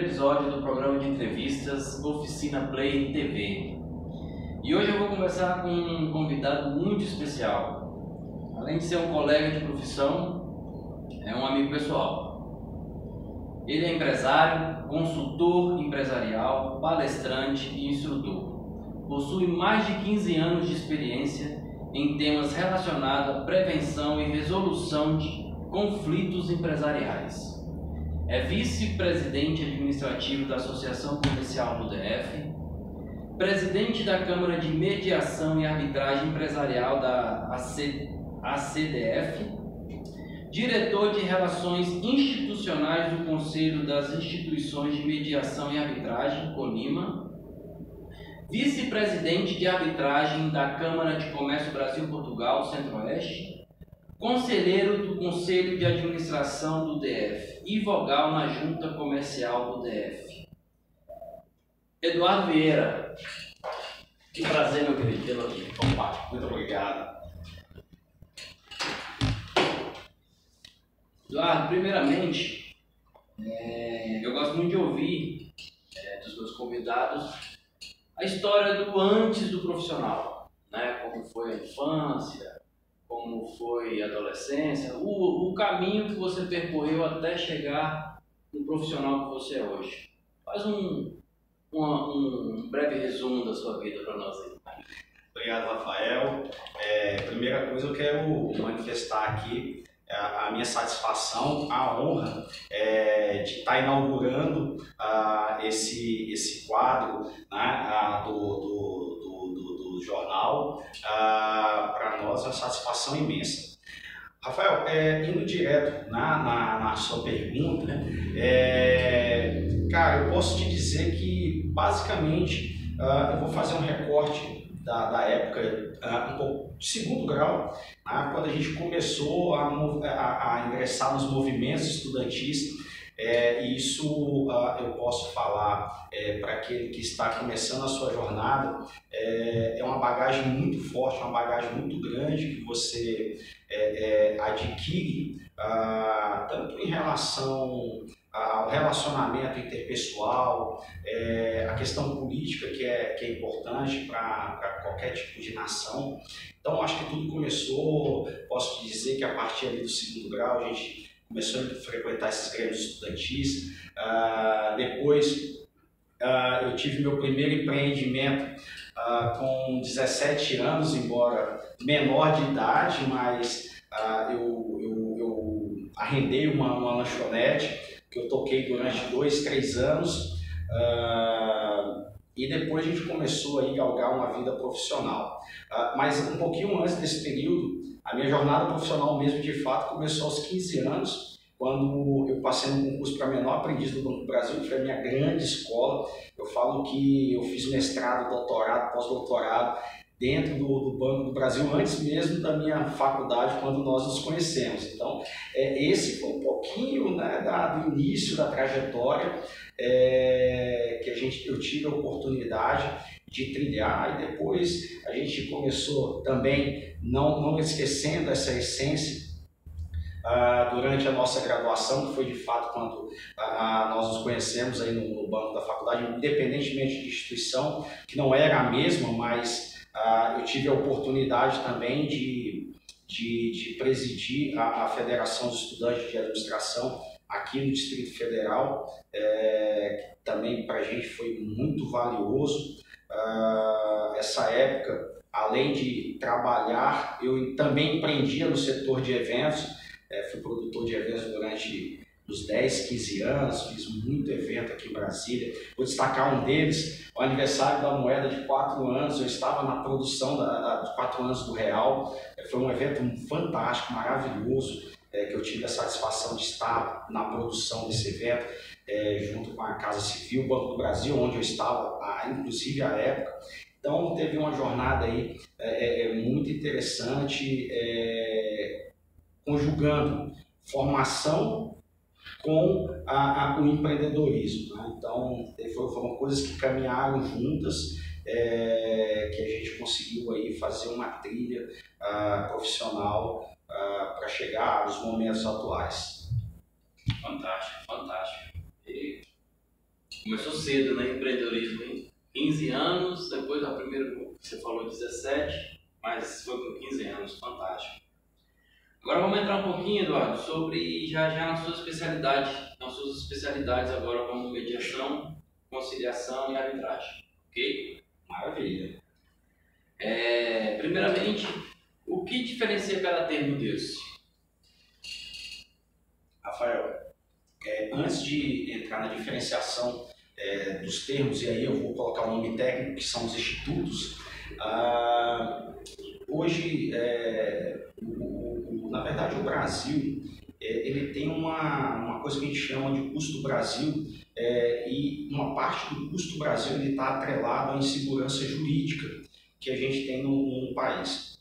episódio do programa de entrevistas Oficina Play TV. E hoje eu vou conversar com um convidado muito especial. Além de ser um colega de profissão, é um amigo pessoal. Ele é empresário, consultor empresarial, palestrante e instrutor. Possui mais de 15 anos de experiência em temas relacionados à prevenção e resolução de conflitos empresariais. É vice-presidente administrativo da Associação Comercial do DF, presidente da Câmara de Mediação e Arbitragem Empresarial da ACDF, diretor de Relações Institucionais do Conselho das Instituições de Mediação e Arbitragem, CONIMA, vice-presidente de Arbitragem da Câmara de Comércio Brasil-Portugal, Centro-Oeste, conselheiro do Conselho de Administração do DF e vogal na Junta Comercial do DF. Eduardo Vieira, que prazer, meu querido, tê-lo aqui. Opa, muito obrigado. Eduardo, primeiramente, eu gosto muito de ouvir dos meus convidados a história do antes do profissional, né? Como foi a infância, como foi a adolescência, o caminho que você percorreu até chegar no profissional que você é hoje. Faz um breve resumo da sua vida para nós aí. Obrigado, Rafael. Primeira coisa, eu quero manifestar aqui a minha satisfação, a honra de estar inaugurando esse quadro, né, do jornal. Para nós é uma satisfação imensa. Rafael, indo direto na sua pergunta, cara, eu posso te dizer que basicamente eu vou fazer um recorte da época um pouco de segundo grau, né, quando a gente começou a ingressar nos movimentos estudantis. Isso eu posso falar para aquele que está começando a sua jornada, é uma bagagem muito forte, uma bagagem muito grande que você adquire, tanto em relação ao relacionamento interpessoal, a questão política que é importante para qualquer tipo de nação. Então acho que tudo começou, posso te dizer que a partir ali do segundo grau a gente começou a frequentar esses grêmios estudantis. Depois eu tive meu primeiro empreendimento com 17 anos, embora menor de idade, mas eu arrendei uma lanchonete que eu toquei durante 2, 3 anos, e depois a gente começou a galgar uma vida profissional. Mas um pouquinho antes desse período, a minha jornada profissional mesmo, de fato, começou aos 15 anos, quando eu passei no concurso para menor aprendiz do Banco do Brasil, que foi a minha grande escola. Eu falo que eu fiz mestrado, doutorado, pós-doutorado dentro do Banco do Brasil, antes mesmo da minha faculdade, quando nós nos conhecemos. Então, esse foi um pouquinho, né, do início da trajetória que eu tive a oportunidade de trilhar, e depois a gente começou também, não esquecendo essa essência, durante a nossa graduação, que foi de fato quando nós nos conhecemos aí no banco da faculdade, independentemente de instituição, que não era a mesma, mas eu tive a oportunidade também de presidir a Federação dos Estudantes de Administração aqui no Distrito Federal, que também para a gente foi muito valioso. Essa época, além de trabalhar, eu também empreendia no setor de eventos. Fui produtor de eventos durante uns 10, 15 anos, fiz muito evento aqui em Brasília. Vou destacar um deles, o aniversário da moeda de 4 anos, eu estava na produção de 4 anos do Real. Foi um evento fantástico, maravilhoso, que eu tive a satisfação de estar na produção desse evento, junto com a Casa Civil, Banco do Brasil, onde eu estava, inclusive à época. Então teve uma jornada aí muito interessante, conjugando formação com o empreendedorismo, né? Então foram coisas que caminharam juntas, que a gente conseguiu aí fazer uma trilha profissional para chegar aos momentos atuais. Fantástico, fantástico. Começou cedo, né? Empreendedorismo, hein? 15 anos, depois a primeira, você falou 17, mas foi com 15 anos, fantástico. Agora vamos entrar um pouquinho, Eduardo, sobre já na sua especialidade, nas suas especialidades agora como mediação, conciliação e arbitragem, ok? Maravilha. Primeiramente, o que diferencia cada termo desse? Rafael, antes de entrar na diferenciação dos termos, e aí eu vou colocar o nome técnico, que são os institutos, hoje, na verdade, o Brasil ele tem uma coisa que a gente chama de custo Brasil, e uma parte do custo Brasil está atrelado à insegurança jurídica que a gente tem no país.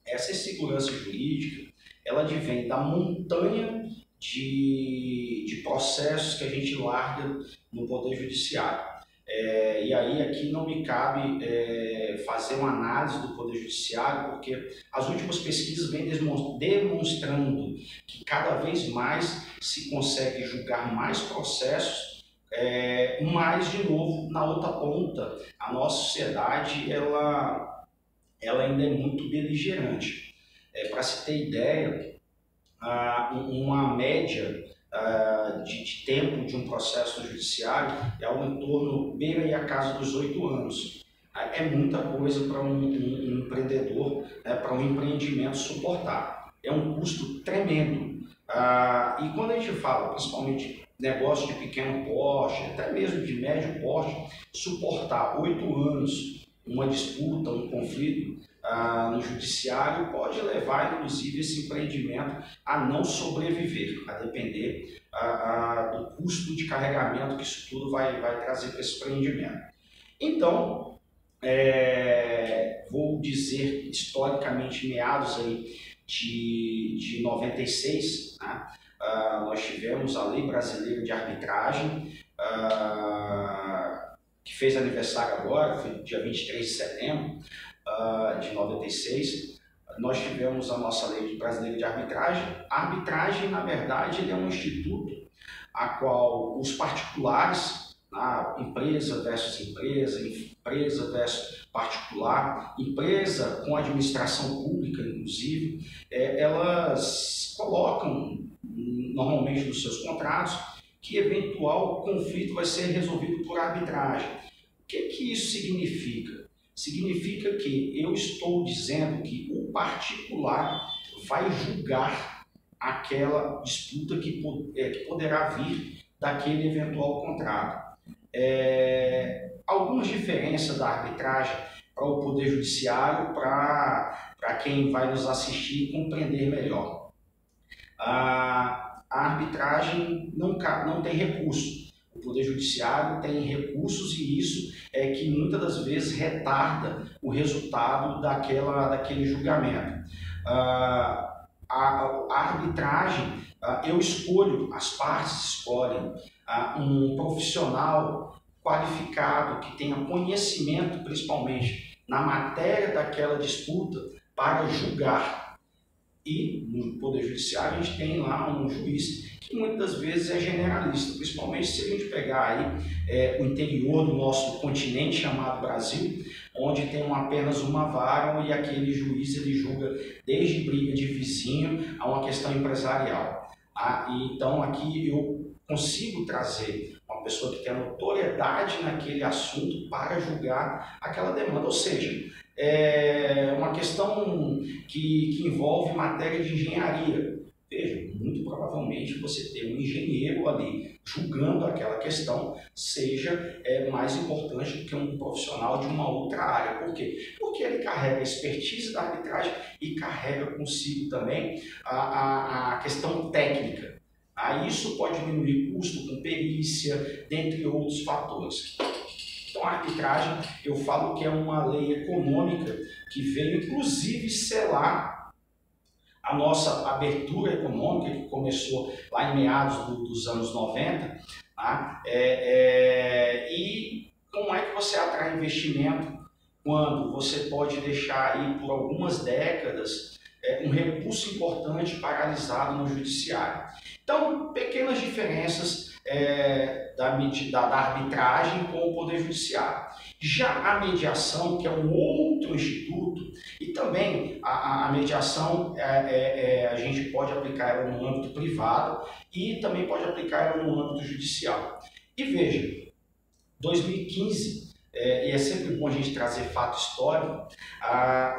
Essa insegurança jurídica, ela advém da montanha de processos que a gente larga no Poder Judiciário. E aí aqui não me cabe fazer uma análise do Poder Judiciário, porque as últimas pesquisas vêm demonstrando que cada vez mais se consegue julgar mais processos, mas, de novo, na outra ponta, a nossa sociedade ela ainda é muito beligerante. Para se ter ideia, uma média de tempo de um processo judiciário é algo em torno, beira aí a casa dos 8 anos. É muita coisa para um empreendedor, para um empreendimento suportar. É um custo tremendo. E quando a gente fala, principalmente negócio de pequeno porte, até mesmo de médio porte, suportar 8 anos uma disputa, um conflito no judiciário pode levar, inclusive, esse empreendimento a não sobreviver, a depender do custo de carregamento que isso tudo vai trazer para esse empreendimento. Então, vou dizer historicamente, meados aí de 96, né, nós tivemos a Lei Brasileira de Arbitragem, que fez aniversário agora, foi dia 23 de setembro de 96. Nós tivemos a nossa Lei Brasileira de Arbitragem. A arbitragem, na verdade, ele é um instituto a qual os particulares, empresa versus empresa, empresa versus particular, empresa com administração pública, inclusive, elas colocam normalmente nos seus contratos que eventual conflito vai ser resolvido por arbitragem. O que isso significa? Significa que eu estou dizendo que o particular vai julgar aquela disputa que poderá vir daquele eventual contrato. Algumas diferenças da arbitragem para o Poder Judiciário, para quem vai nos assistir compreender melhor. A arbitragem não tem recurso. O Poder Judiciário tem recursos e isso é que muitas das vezes retarda o resultado daquele julgamento. A arbitragem, eu escolho, as partes escolhem um profissional qualificado que tenha conhecimento, principalmente na matéria daquela disputa, para julgar. E no Poder Judiciário a gente tem lá um juiz que muitas das vezes é generalista, principalmente se a gente pegar aí o interior do nosso continente chamado Brasil, onde tem apenas uma vara e aquele juiz ele julga desde briga de vizinho a uma questão empresarial. Então aqui eu consigo trazer uma pessoa que tem notoriedade naquele assunto para julgar aquela demanda, ou seja, é uma questão que envolve matéria de engenharia. Veja, muito provavelmente você ter um engenheiro ali julgando aquela questão seja mais importante do que um profissional de uma outra área. Por quê? Porque ele carrega a expertise da arbitragem e carrega consigo também a questão técnica. Isso pode diminuir custo com perícia, dentre outros fatores. Então, a arbitragem, eu falo que é uma lei econômica que veio, inclusive, selar a nossa abertura econômica, que começou lá em meados dos anos 90. E como é que você atrai investimento quando você pode deixar aí por algumas décadas um recurso importante paralisado no judiciário? Então, pequenas diferenças da arbitragem com o Poder Judiciário. Já a mediação, que é um outro instituto, e também a mediação a gente pode aplicar ela no âmbito privado e também pode aplicar ela no âmbito judicial. E veja, 2015, e é sempre bom a gente trazer fato histórico,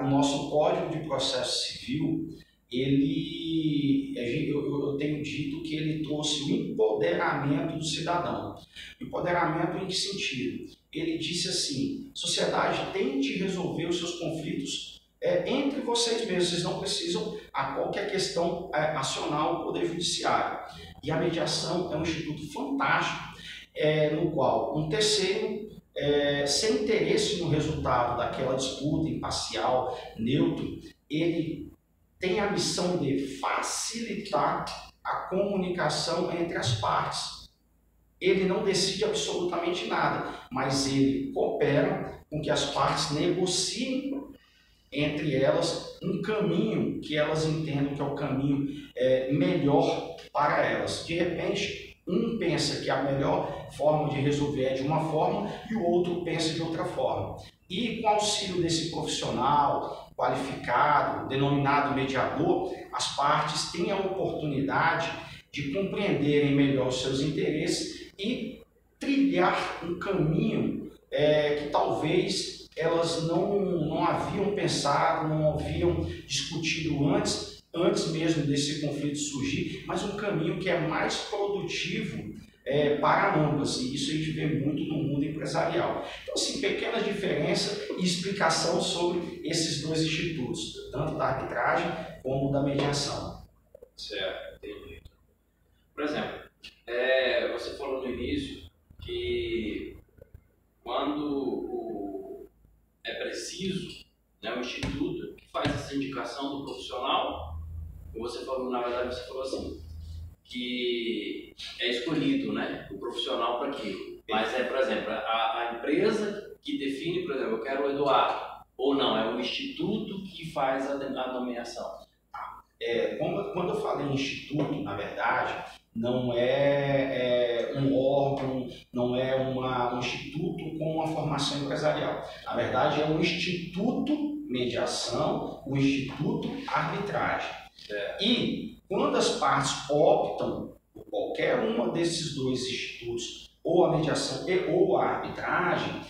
o nosso Código de Processo Civil, eu tenho dito que ele trouxe o empoderamento do cidadão. Empoderamento em que sentido? Ele disse assim: sociedade, tente resolver os seus conflitos entre vocês mesmos, vocês não precisam a qualquer questão acionar o Poder Judiciário. E a mediação é um instituto fantástico, no qual um terceiro, sem interesse no resultado daquela disputa, imparcial, neutro, ele tem a missão de facilitar a comunicação entre as partes. Ele não decide absolutamente nada, mas ele coopera com que as partes negociem entre elas um caminho que elas entendam que é o caminho melhor para elas. De repente, um pensa que a melhor forma de resolver é de uma forma e o outro pensa de outra forma. E com o auxílio desse profissional qualificado, denominado mediador, as partes têm a oportunidade de compreenderem melhor os seus interesses e trilhar um caminho que talvez elas não haviam pensado, não haviam discutido antes mesmo desse conflito surgir, mas um caminho que é mais produtivo para ambas, e isso a gente vê muito no mundo empresarial. Então, assim, pequenas diferenças e explicação sobre esses dois institutos, tanto da arbitragem como da mediação. Certo, entendi. Por exemplo, você falou no início que quando é preciso, né, o instituto que faz essa indicação do profissional, você falou, na verdade, você falou assim, que é escolhido, né, o profissional para aquilo. Mas por exemplo, a empresa que define, por exemplo, eu quero o Eduardo, ou não, é o instituto que faz a nomeação. Quando eu falei em instituto, na verdade, não é um órgão, não é um instituto com uma formação empresarial. Na verdade, é um instituto mediação, um instituto arbitragem. E quando as partes optam por qualquer uma desses dois institutos, ou a mediação ou a arbitragem,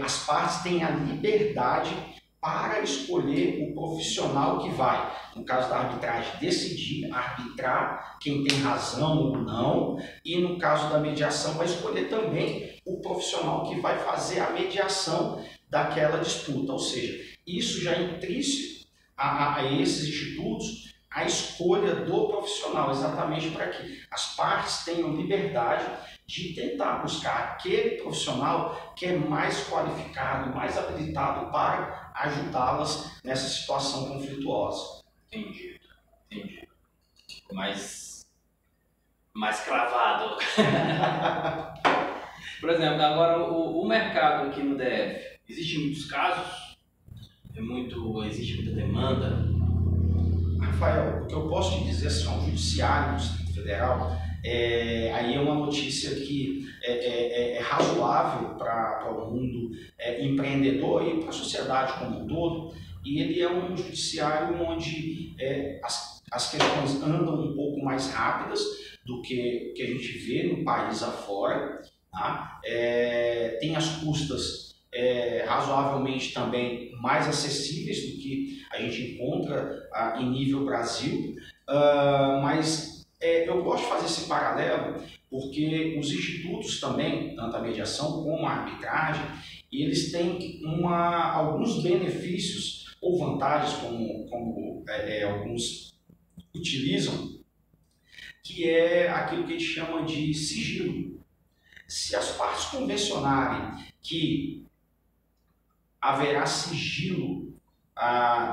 as partes têm a liberdade para escolher o profissional que vai, no caso da arbitragem, decidir, arbitrar quem tem razão ou não, e no caso da mediação vai escolher também o profissional que vai fazer a mediação daquela disputa. Ou seja, isso já é intrínseco a esses institutos, a escolha do profissional, exatamente para que as partes tenham liberdade de tentar buscar aquele profissional que é mais qualificado, mais habilitado para ajudá-las nessa situação conflituosa. Entendi. Mais cravado. Por exemplo, agora o mercado aqui no DF, existem muitos casos? Existe muita demanda? Rafael, o que eu posso te dizer assim, o Judiciário do Distrito Federal, aí é uma notícia que é razoável para o mundo empreendedor e para a sociedade como um todo, e ele é um judiciário onde as questões andam um pouco mais rápidas do que a gente vê no país afora, tá? Tem as custas razoavelmente também mais acessíveis do que a gente encontra em nível Brasil, mas eu gosto de fazer esse paralelo porque os institutos também, tanto a mediação como a arbitragem, eles têm alguns benefícios ou vantagens, como alguns utilizam, que é aquilo que a gente chama de sigilo. Se as partes convencionarem que haverá sigilo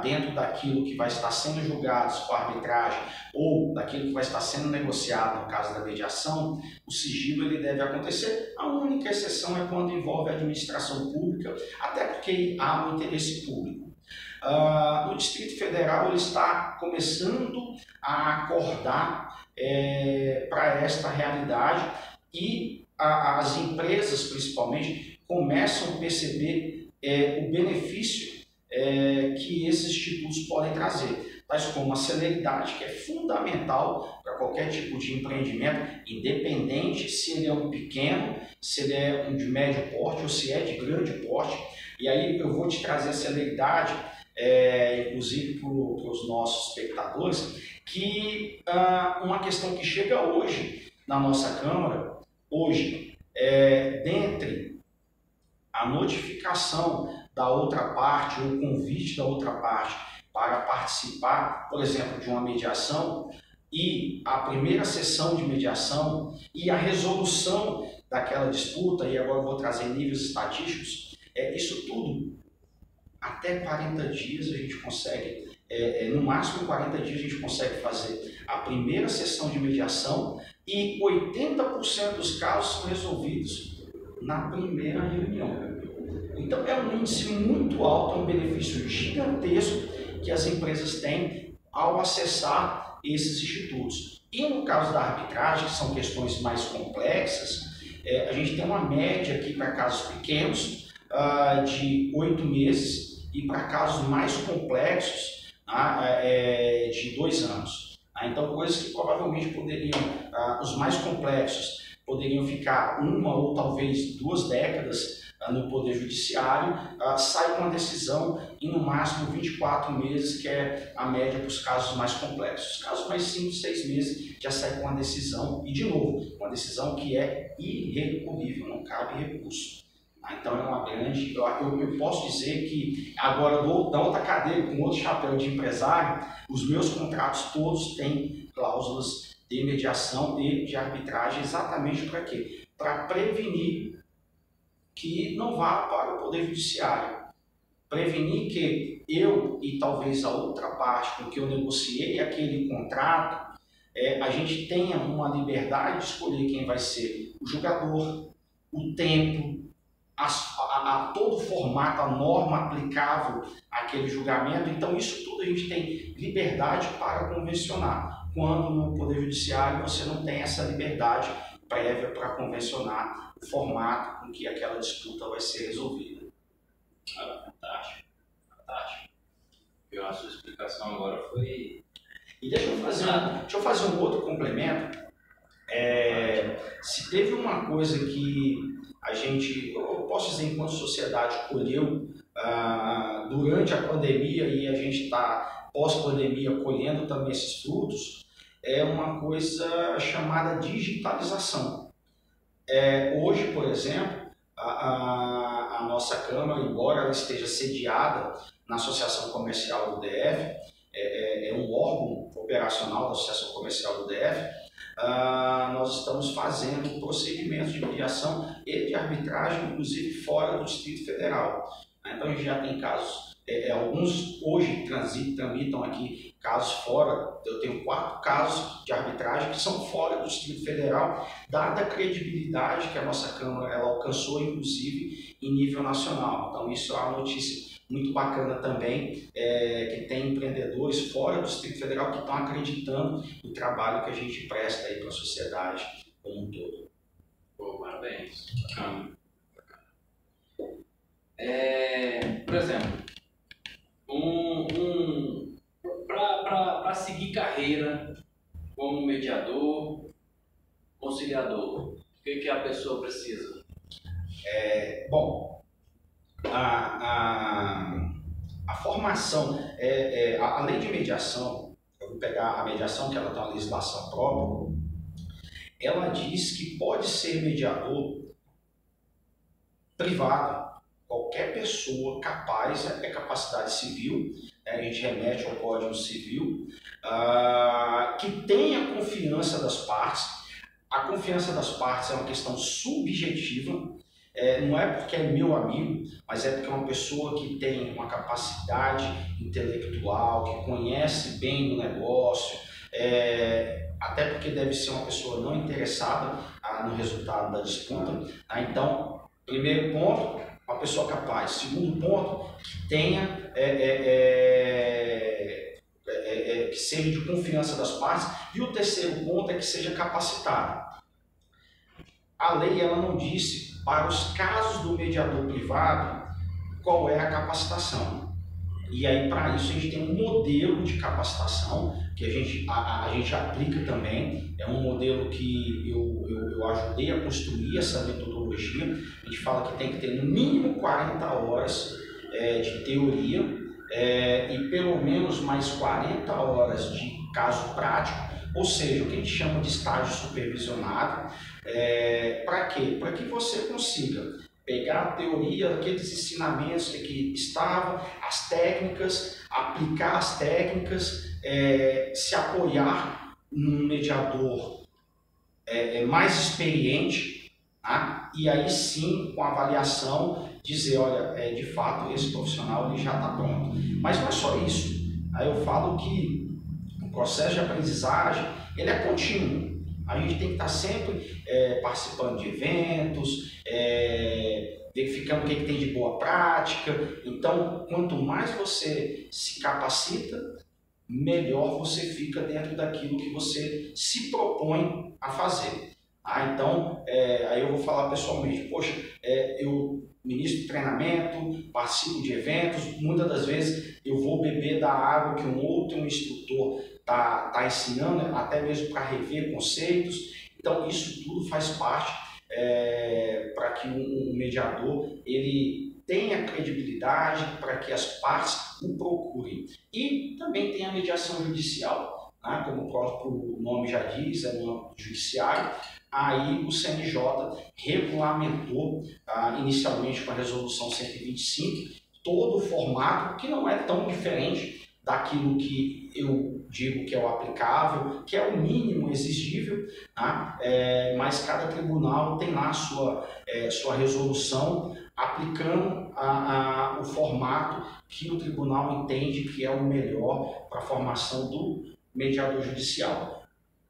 dentro daquilo que vai estar sendo julgado por arbitragem ou daquilo que vai estar sendo negociado no caso da mediação, o sigilo ele deve acontecer. A única exceção é quando envolve a administração pública, até porque há um interesse público. No Distrito Federal ele está começando a acordar para esta realidade, e as empresas, principalmente, começam a perceber o benefício que esses institutos podem trazer, tais como a celeridade, que é fundamental para qualquer tipo de empreendimento, independente se ele é um pequeno, se ele é um de médio porte ou se é de grande porte. E aí eu vou te trazer a celeridade, inclusive para os nossos espectadores, que uma questão que chega hoje na nossa Câmara, hoje, dentre a notificação da outra parte, ou o convite da outra parte para participar, por exemplo, de uma mediação, e a primeira sessão de mediação e a resolução daquela disputa, e agora eu vou trazer níveis estatísticos, isso tudo, até 40 dias a gente consegue, no máximo 40 dias a gente consegue fazer a primeira sessão de mediação e 80% dos casos são resolvidos na primeira reunião. Então é um índice muito alto, é um benefício gigantesco que as empresas têm ao acessar esses institutos. E no caso da arbitragem, que são questões mais complexas, a gente tem uma média aqui para casos pequenos de 8 meses e para casos mais complexos de 2 anos. Então coisas que provavelmente poderiam, os mais complexos, poderiam ficar 1 ou talvez 2 décadas no Poder Judiciário, sai com uma decisão em no máximo 24 meses, que é a média para os casos mais complexos. Os casos mais simples, 6 meses, já sai com uma decisão, e de novo, uma decisão que é irrecorrível, não cabe recurso. Então é uma grande... Eu posso dizer que agora, da outra cadeira, com outro chapéu de empresário, os meus contratos todos têm cláusulas de mediação e de arbitragem, exatamente para quê? Para prevenir que não vá para o Poder Judiciário. Prevenir que eu e talvez a outra parte com que eu negociei aquele contrato, a gente tenha uma liberdade de escolher quem vai ser o julgador, o tempo, todo o formato, a norma aplicável àquele julgamento. Então isso tudo a gente tem liberdade para convencionar. Quando no Poder Judiciário você não tem essa liberdade prévia para convencionar o formato com que aquela disputa vai ser resolvida. Fantástico, fantástico. A sua explicação agora foi... E deixa eu fazer um outro complemento. Se teve uma coisa que a gente, eu posso dizer, enquanto sociedade, colheu durante a pandemia, e a gente está pós-pandemia colhendo também esses frutos, é uma coisa chamada digitalização. Hoje, por exemplo, a nossa Câmara, embora ela esteja sediada na Associação Comercial do DF, é um órgão operacional da Associação Comercial do DF, nós estamos fazendo procedimentos de mediação e de arbitragem, inclusive fora do Distrito Federal. Então a gente já tem casos, alguns hoje tramitam aqui casos fora. Eu tenho 4 casos de arbitragem que são fora do Distrito Federal, dada a credibilidade que a nossa Câmara ela alcançou, inclusive em nível nacional. Então isso é uma notícia muito bacana também, que tem empreendedores fora do Distrito Federal que estão acreditando no trabalho que a gente presta aí para a sociedade como um todo. Pô, parabéns. Por exemplo, para seguir carreira como mediador, conciliador, o que a pessoa precisa? Bom, a formação, a lei de mediação, eu vou pegar a mediação, que ela tem uma legislação própria, ela diz que pode ser mediador privado. Qualquer pessoa capaz, é capacidade civil, a gente remete ao Código Civil, que tenha confiança das partes. A confiança das partes é uma questão subjetiva, não é porque é meu amigo, mas é porque é uma pessoa que tem uma capacidade intelectual, que conhece bem o negócio, até porque deve ser uma pessoa não interessada no resultado da disputa. Então, primeiro ponto, uma pessoa capaz. Segundo ponto, que tenha que seja de confiança das partes. E o terceiro ponto é que seja capacitado. a lei ela não disse para os casos do mediador privado qual é a capacitação. E aí, para isso, a gente tem um modelo de capacitação que a gente aplica também. É um modelo que eu ajudei a construir essa metodologia. A gente fala que tem que ter no mínimo 40 horas de teoria e pelo menos mais 40 horas de caso prático, ou seja, o que a gente chama de estágio supervisionado. Para quê? Para que você consiga pegar a teoria, aqueles ensinamentos que estavam, as técnicas, aplicar as técnicas, se apoiar num mediador mais experiente, tá? E aí sim, com a avaliação, dizer, olha, de fato, esse profissional ele já está pronto. Mas não é só isso. Aí eu falo que o processo de aprendizagem ele é contínuo. A gente tem que estar sempre participando de eventos, verificando o que tem de boa prática. Então, quanto mais você se capacita, melhor você fica dentro daquilo que você se propõe a fazer. Então, aí eu vou falar pessoalmente, poxa, eu ministro treinamento, participo de eventos, muitas das vezes eu vou beber da água que um outro instrutor está ensinando, até mesmo para rever conceitos. Então, isso tudo faz parte para que um mediador ele tenha credibilidade, para que as partes o procurem. E também tem a mediação judicial, né? Como o próprio nome já diz, é no âmbito judiciário. Aí o CNJ regulamentou, inicialmente com a resolução 125, todo o formato, que não é tão diferente daquilo que eu digo que é o aplicável, que é o mínimo exigível, tá? Mas cada tribunal tem lá a sua resolução aplicando o formato que o tribunal entende que é o melhor para a formação do mediador judicial.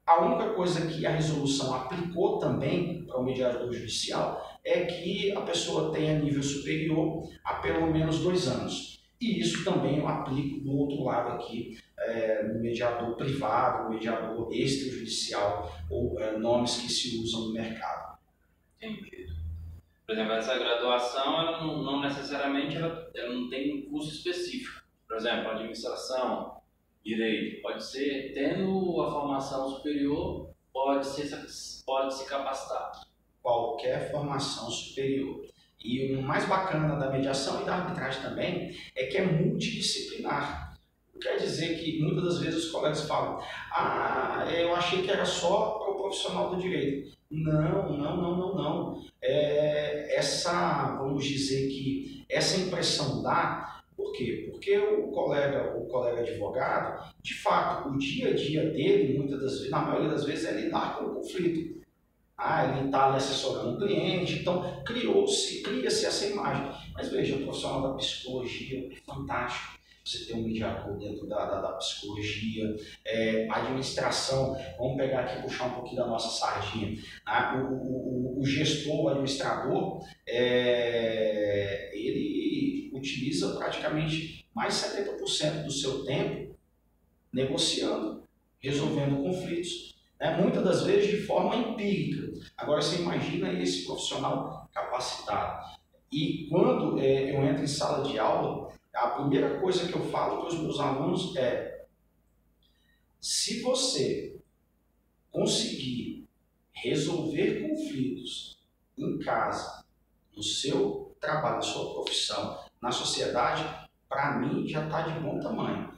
A única coisa que a resolução aplicou também para o mediador judicial é que a pessoa tenha nível superior a pelo menos 2 anos. E isso também eu aplico do outro lado aqui, no mediador privado, no mediador extrajudicial, ou nomes que se usam no mercado. Entendido. Por exemplo, essa graduação, ela não necessariamente ela não tem um curso específico. Por exemplo, administração, direito, pode ser, tendo a formação superior, pode se capacitar. Qualquer formação superior. E o mais bacana da mediação e da arbitragem também é que é multidisciplinar. Quer dizer que muitas das vezes os colegas falam, eu achei que era só para o profissional do direito. Não. Vamos dizer que essa impressão dá. Por quê? Porque o colega advogado, de fato, o dia a dia dele, muitas das vezes, na maioria das vezes, é lidar com o conflito. Ele está ali assessorando o cliente, então cria-se essa imagem. Mas veja, o profissional da psicologia é fantástico. Você tem um mediador dentro da psicologia, administração, vamos pegar aqui e puxar um pouquinho da nossa sardinha. O gestor, o administrador, ele utiliza praticamente mais de 70% do seu tempo negociando, resolvendo conflitos. Muitas das vezes de forma empírica. Agora você imagina esse profissional capacitado. E quando eu entro em sala de aula, a primeira coisa que eu falo para os meus alunos é: se você conseguir resolver conflitos em casa, no seu trabalho, na sua profissão, na sociedade, para mim já está de bom tamanho.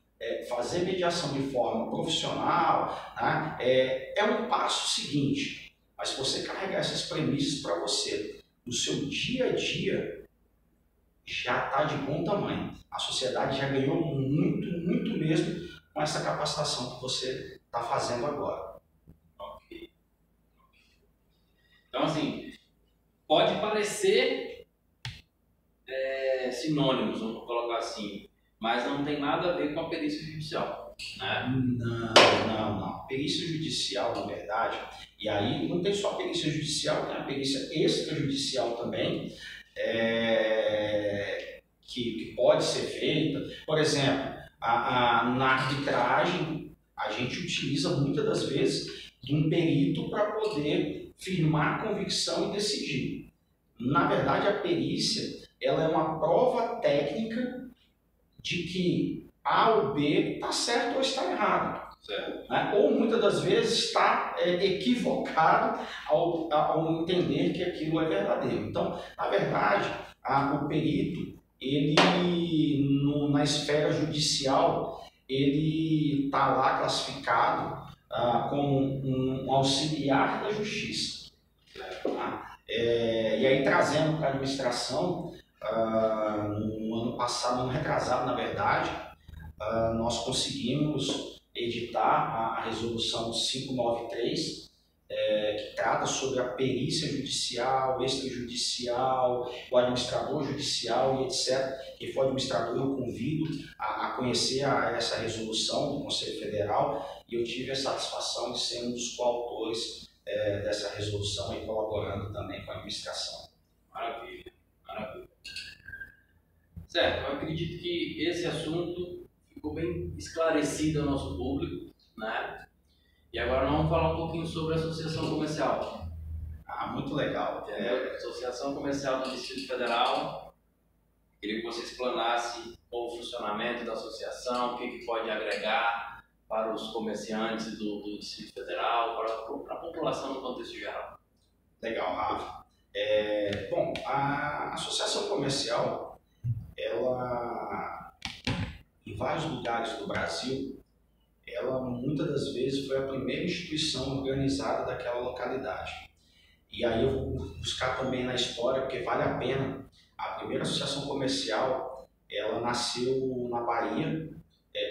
Fazer mediação de forma profissional, né, é um passo seguinte, mas se você carregar essas premissas para você no seu dia a dia, já está de bom tamanho. A sociedade já ganhou muito mesmo com essa capacitação que você está fazendo agora. Ok. Então, assim, pode parecer sinônimos, vamos colocar assim, mas não tem nada a ver com a perícia judicial, né? Não. Perícia judicial, na verdade, e aí não tem só a perícia judicial, tem a perícia extrajudicial também, que pode ser feita. Por exemplo, na arbitragem, a gente utiliza muitas das vezes de um perito para poder firmar a convicção e decidir. Na verdade, a perícia ela é uma prova técnica de que A ou B está certo ou está errado. Certo. Né? Ou muitas das vezes está equivocado ao entender que aquilo é verdadeiro. Então, na verdade, o perito, ele na esfera judicial, ele está lá classificado como um auxiliar da justiça. Tá? E aí, trazendo para a administração, no ano passado, no ano retrasado, na verdade, nós conseguimos editar a resolução 593, que trata sobre a perícia judicial, extrajudicial, o administrador judicial e etc. Quem for administrador, eu convido a conhecer essa resolução do Conselho Federal, e eu tive a satisfação de ser um dos coautores dessa resolução e colaborando também com a administração. Maravilha, maravilha. Certo, eu acredito que esse assunto ficou bem esclarecido ao nosso público, né? E agora nós vamos falar um pouquinho sobre a associação comercial. Muito legal. Associação Comercial do Distrito Federal. Queria que você explanasse o funcionamento da associação, o que pode agregar para os comerciantes do Distrito Federal, para a população no contexto geral. Legal, Rafa. Bom, a associação comercial, ela, em vários lugares do Brasil, ela muitas das vezes foi a primeira instituição organizada daquela localidade. E aí eu vou buscar também na história, porque vale a pena. A primeira associação comercial, ela nasceu na Bahia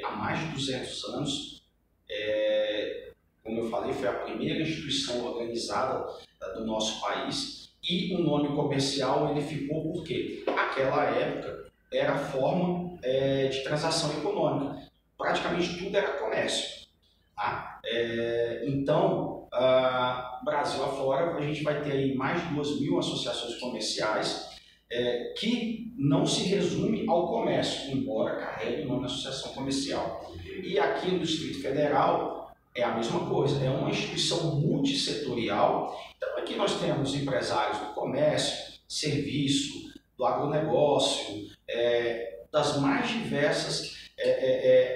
há mais de 200 anos. Como eu falei, foi a primeira instituição organizada do nosso país. E o nome comercial ele ficou porque aquela época era a forma de transação econômica. Praticamente tudo era comércio. Tá? Então, Brasil afora, a gente vai ter aí mais de 2.000 associações comerciais que não se resume ao comércio, embora carregue o nome associação comercial. E aqui no Distrito Federal é a mesma coisa, é uma instituição multissetorial. Então aqui nós temos empresários do comércio, serviço, do agronegócio, das mais diversas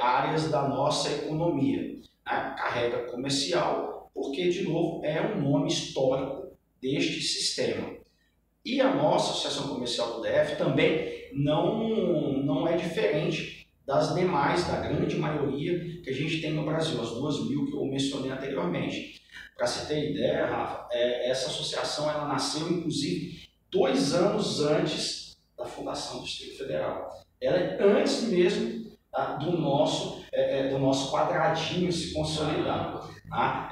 áreas da nossa economia, né? Carrega comercial, porque, de novo, é um nome histórico deste sistema. E a nossa Associação Comercial do DF também não é diferente das demais, da grande maioria que a gente tem no Brasil, as 2.000 que eu mencionei anteriormente. Para você ter ideia, Rafa, essa associação ela nasceu, inclusive, 2 anos antes da fundação do Distrito Federal. Ela é antes mesmo do nosso quadradinho se consolidar. Tá?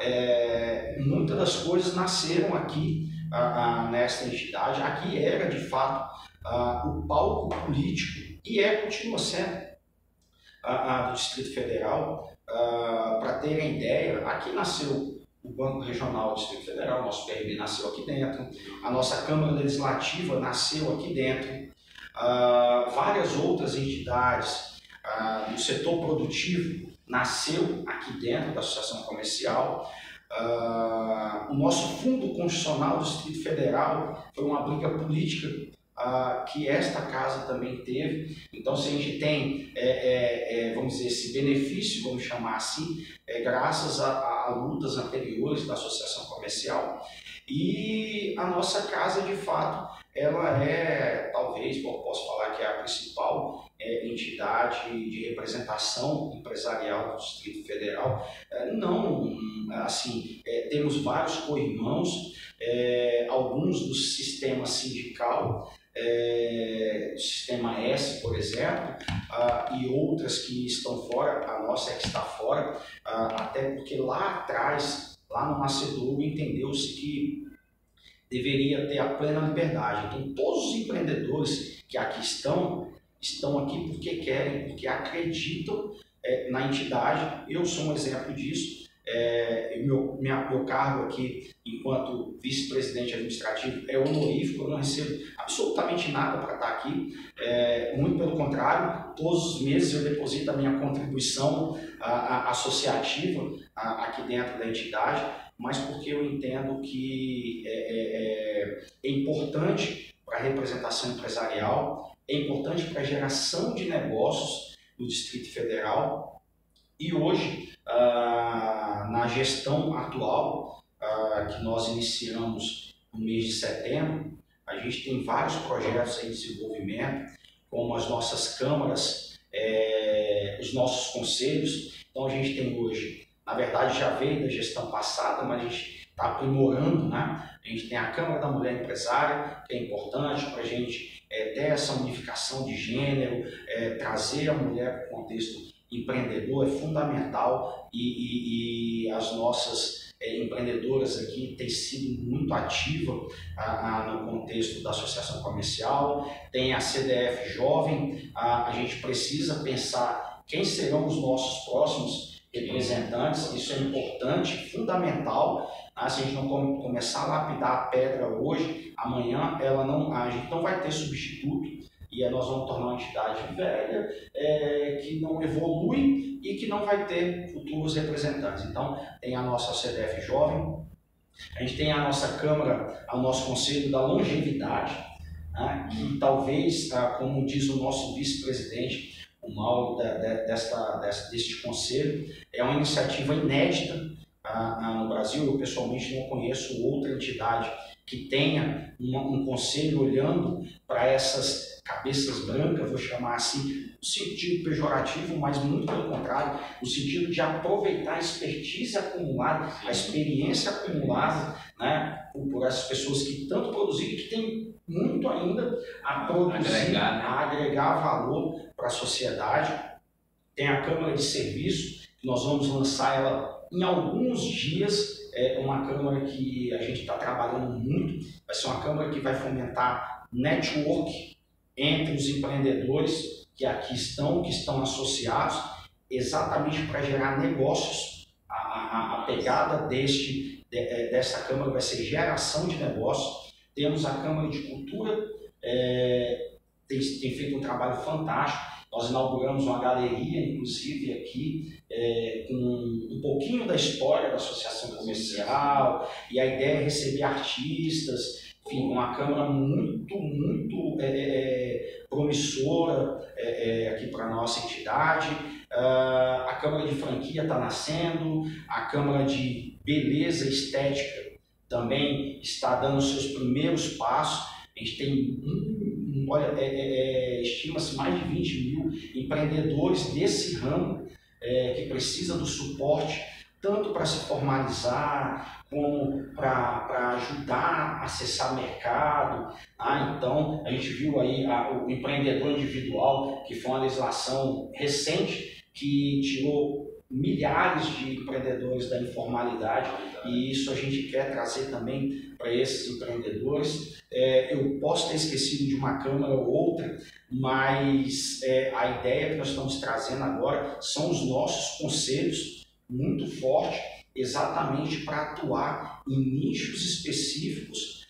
Muitas das coisas nasceram aqui nesta entidade. Aqui era, de fato, o palco político e continua sendo do Distrito Federal. Para terem ideia, aqui nasceu o Banco Regional do Distrito Federal, nosso BRB nasceu aqui dentro, a nossa Câmara Legislativa nasceu aqui dentro, várias outras entidades do setor produtivo nasceu aqui dentro da Associação Comercial. O nosso Fundo Constitucional do Distrito Federal foi uma briga política que esta casa também teve. Então, se a gente tem, vamos dizer, esse benefício, vamos chamar assim, graças a lutas anteriores da Associação Comercial. E a nossa casa, de fato, ela talvez, posso falar que é a principal entidade de representação empresarial do Distrito Federal. Temos vários co-irmãos, alguns do sistema sindical, do sistema S, por exemplo, e outras que estão fora. A nossa que está fora, até porque lá atrás, lá no Nascedouro, entendeu-se que deveria ter a plena liberdade. Então, todos os empreendedores que aqui estão aqui porque querem, porque acreditam na entidade. Eu sou um exemplo disso. Meu cargo aqui, enquanto vice-presidente administrativo, é honorífico. Eu não recebo absolutamente nada para estar aqui. Muito pelo contrário, todos os meses eu deposito a minha contribuição associativa aqui dentro da entidade. mas porque eu entendo que é importante para a representação empresarial, é importante para a geração de negócios no Distrito Federal. E hoje, na gestão atual, que nós iniciamos no mês de setembro, a gente tem vários projetos em desenvolvimento, como as nossas câmaras, os nossos conselhos. Então a gente tem hoje, na verdade já veio da gestão passada, mas a gente está aprimorando, né? A gente tem a Câmara da Mulher Empresária, que é importante para a gente ter essa unificação de gênero, trazer a mulher para o contexto empreendedor, é fundamental, e as nossas empreendedoras aqui têm sido muito ativas no contexto da associação comercial. Tem a CDF Jovem, a gente precisa pensar quem serão os nossos próximos representantes, isso é importante, fundamental. Se a gente não começar a lapidar a pedra hoje, amanhã a gente não vai ter substituto, e nós vamos tornar uma entidade velha, que não evolui e que não vai ter futuros representantes. Então, tem a nossa CDF Jovem, a gente tem a nossa Câmara, o nosso Conselho da Longevidade, né, que talvez, como diz o nosso vice-presidente, o Mauro deste conselho, é uma iniciativa inédita no Brasil. Eu pessoalmente não conheço outra entidade que tenha um conselho olhando para essas cabeças brancas, vou chamar assim, no sentido pejorativo, mas muito pelo contrário, no sentido de aproveitar a expertise acumulada, a experiência acumulada, né, por essas pessoas que tanto produziram e que tem muito ainda a produzir, a agregar valor para a sociedade. Tem a Câmara de Serviço, que nós vamos lançar ela em alguns dias, uma Câmara que a gente está trabalhando muito, vai ser uma Câmara que vai fomentar network entre os empreendedores que aqui estão, que estão associados, exatamente para gerar negócios. A pegada dessa Câmara vai ser geração de negócios. Temos a Câmara de Cultura, tem feito um trabalho fantástico. Nós inauguramos uma galeria, inclusive, aqui, com um pouquinho da história da associação comercial, e a ideia é receber artistas, enfim, uma Câmara muito promissora aqui para a nossa entidade. A Câmara de Franquia está nascendo, a Câmara de Beleza e Estética também está dando seus primeiros passos. A gente tem, estima-se mais de 20 mil empreendedores desse ramo que precisam do suporte, tanto para se formalizar, como para ajudar a acessar mercado. Então, a gente viu aí o empreendedor individual, que foi uma legislação recente, que tirou milhares de empreendedores da informalidade, e isso a gente quer trazer também para esses empreendedores. Eu posso ter esquecido de uma Câmara ou outra, mas a ideia que nós estamos trazendo agora são os nossos conselhos muito fortes, exatamente para atuar em nichos específicos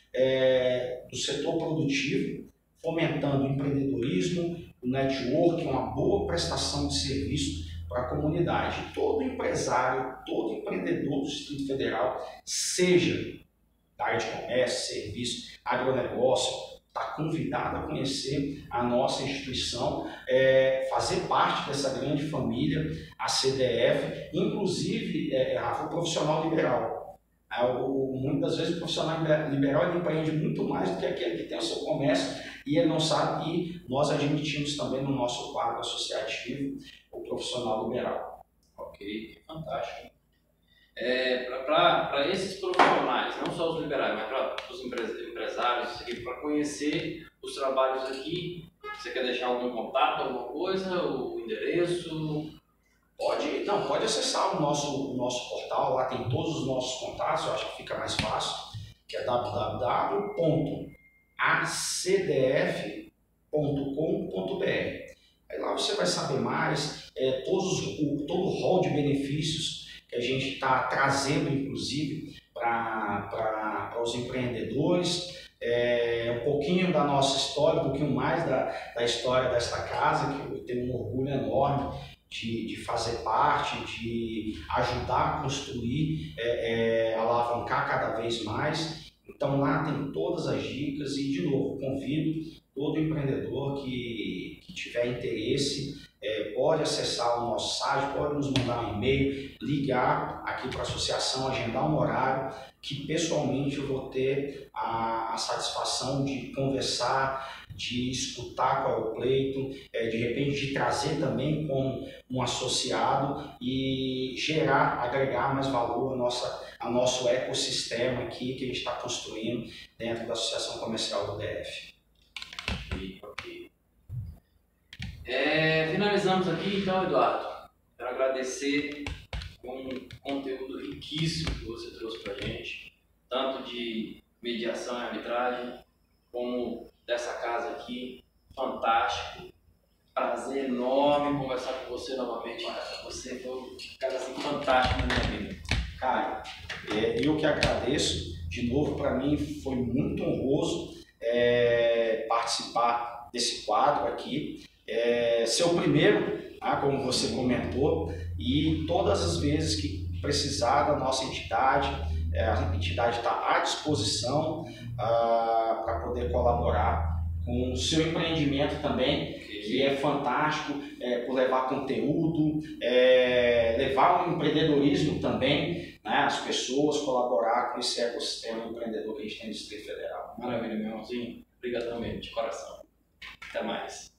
do setor produtivo, fomentando o empreendedorismo, o network, uma boa prestação de serviço para a comunidade. Todo empresário, todo empreendedor do Distrito Federal, seja da área de comércio, serviço, agronegócio, está convidado a conhecer a nossa instituição, fazer parte dessa grande família, a CDF, inclusive o profissional liberal. Muitas vezes o profissional liberal ele empreende muito mais do que aquele que tem o seu comércio e ele não sabe, e nós admitimos também no nosso quadro associativo o profissional liberal. Ok, fantástico. Para esses profissionais, não só os liberais, mas para os empresários, para conhecer os trabalhos aqui, você quer deixar algum contato, alguma coisa, o endereço? Pode acessar o nosso portal, lá tem todos os nossos contatos, eu acho que fica mais fácil, que é www.acdf.com.br. Aí lá você vai saber mais, todo o rol de benefícios que a gente está trazendo, inclusive, para os empreendedores, um pouquinho da nossa história, um pouquinho mais da história desta casa, que eu tenho um orgulho enorme de fazer parte, de ajudar a construir, alavancar cada vez mais. Então lá tem todas as dicas e, de novo, convido todo empreendedor que tiver interesse, pode acessar o nosso site, pode nos mandar um e-mail, ligar aqui para a associação, agendar um horário que pessoalmente eu vou ter a satisfação de conversar, de escutar qual é o pleito, de repente de trazer também como um associado e gerar, agregar mais valor ao nosso ecossistema aqui que a gente está construindo dentro da Associação Comercial do DF. Ok. Finalizamos aqui então, Eduardo. Quero agradecer com um conteúdo riquíssimo que você trouxe para a gente, tanto de mediação e arbitragem, como dessa casa aqui, fantástico. Prazer enorme conversar com você novamente, cara. Você foi um cara assim, fantástico na minha vida. Cara, eu que agradeço. De novo, para mim foi muito honroso participar desse quadro aqui. Ser o primeiro, como você comentou, e todas as vezes que precisar da nossa entidade, a entidade está à disposição para poder colaborar com o seu empreendimento também, que é fantástico, por levar conteúdo, levar o empreendedorismo também, né, as pessoas, colaborar com esse ecossistema empreendedor que a gente tem no Distrito Federal. Maravilha, meu irmãozinho. Obrigadão mesmo, de coração. Até mais.